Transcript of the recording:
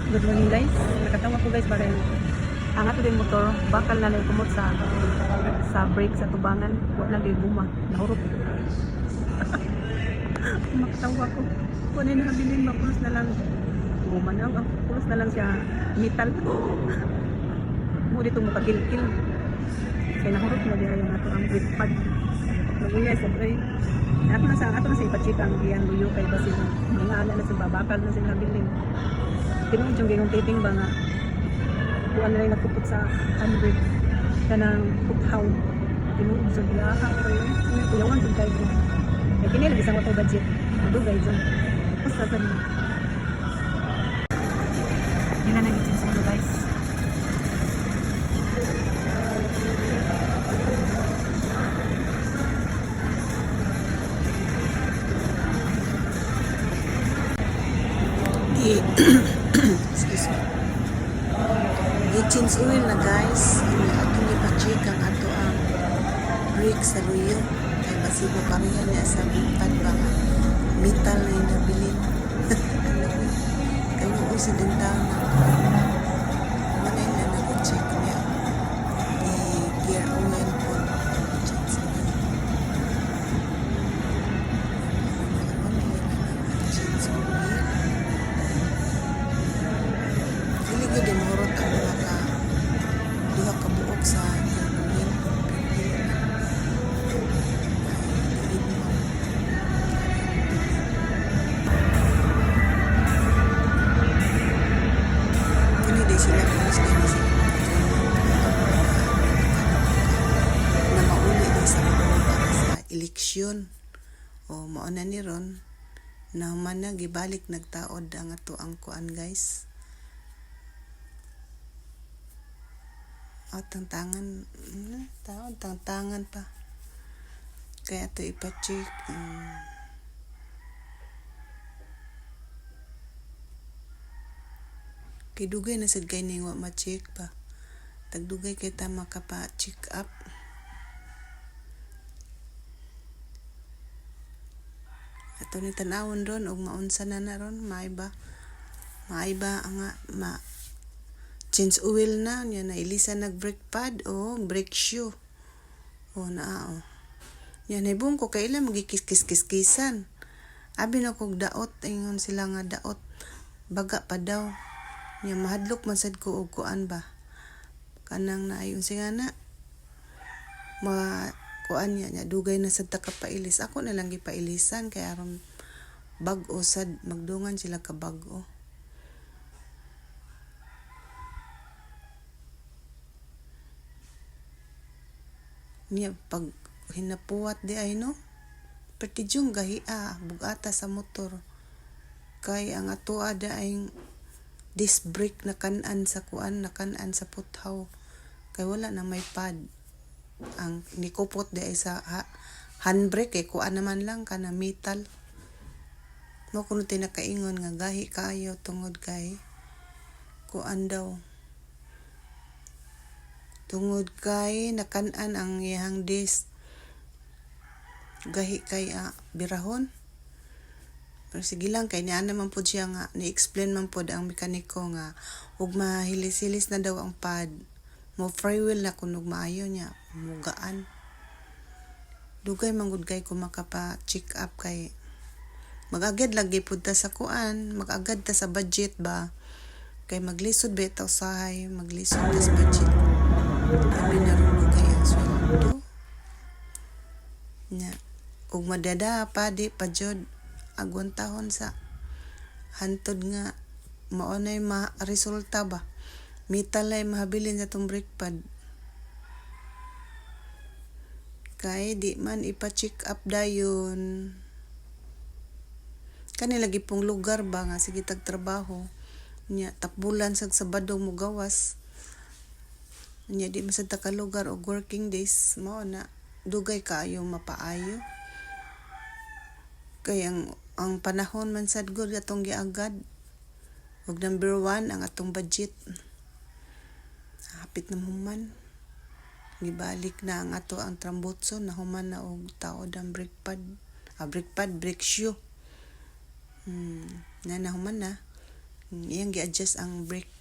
Good morning guys. Nakatawa ko guys para ang ato din motor bakal na lang kumot sa brake sa tubangan. Wala gyud guma. Nahurot. Makatawa ko. Kunin na habilin mapulos na lang. Guma na ang pulos na lang siya metal. Mo dito mo kakilkil. Kaya nahurot na diya yung ato ang brake pad. Naguya sa brake. Ato na sa ipachika ang iyan luyo kay basin mga ala na sa babakal na sila habilin. Tinuod yung gayong taping ba nga kuha na rin nakupot sa handbrake ka ng puthaw tinuod sa biyaha pero yun kuyawan kung kayo ay kinil isang wato budget madugay dyan basta sa niyo yun na naging sinusunod guys. Excuse me. Change oil na guys. Ato ni pa-check ang ato ang brake sa luyo. Kay basigo kariya niya sa bintad ba nga. Metal na yung nabilin. Kaya yung usidentaw na manay na nag-check niya. Gear oil po. Change oil. Change oil. Hindi din horot ang duha ka buok sa oil. Kani di sila pulis na sila na mauli din sa para sa eleksyon o mauna ni ron na man na gibalik nagtaod ang ato ang kuan guys. Tantangan taon tantangan pa kaya ito ipa-check kidugay na sad kay ning wa ma-check pa tagdugay kay ta makapa-check up ato ni tanawon ron og maunsa na ron maiba nga change oil na niya na ilisa nag brake pad o brake shoe o na yan ibong ko kailan magikis-kis-kisan abi na kog daot ingon sila nga daot baga pa daw niya mahadlok man sad ko og kuan ba kanang naayon siya na kuan niya dugay na sad ta kapailis ako na lang gipailisan kay aron bag-o sad magdungan sila ka bag-o. Niya pag hinapuwat di ay no pertidyong gahia bugata sa motor kay ang ato ada ay disc brake na kanan sa kuan na kanan sa puthaw kay wala na may pad ang nikupot di ay sa handbrake kay kuan naman lang kana metal mo kuno tinakaingon nga gahi kayo tungod kay kuan daw tungod kay nakanan ang iyang disc gahi kay birahon pero sige lang kay niya naman po siya nga ni-explain man po ang mekaniko nga ug mahilis-hilis na daw ang pad mo free wheel na kunog maayo niya mugaan dugay manggod kay ko makapa check up kay magagad lagi pud ta sa kuan magagad ta sa budget ba kay maglisod bitaw sahay maglisod ta sa budget kami narulo kay ang sweldo nya ug madada pa di pa jud agwantahon sa hantod nga mao nay resulta ba metal ay mahabilin sa tong brake pad kay di man ipa-check up dayon kanila gipong lugar ba nga sige tag trabaho nya takbulan sa Sabado mo gawas nya di masad ta ka lugar og working days mao na dugay kaayo mapaayo kay ang panahon man sad gud atong giagad ug number 1 ang atong budget hapit na human gibalik na ang ato ang trambutso na human na og taod ang brake pad brake shoe na human na Iyang gi-adjust ang brake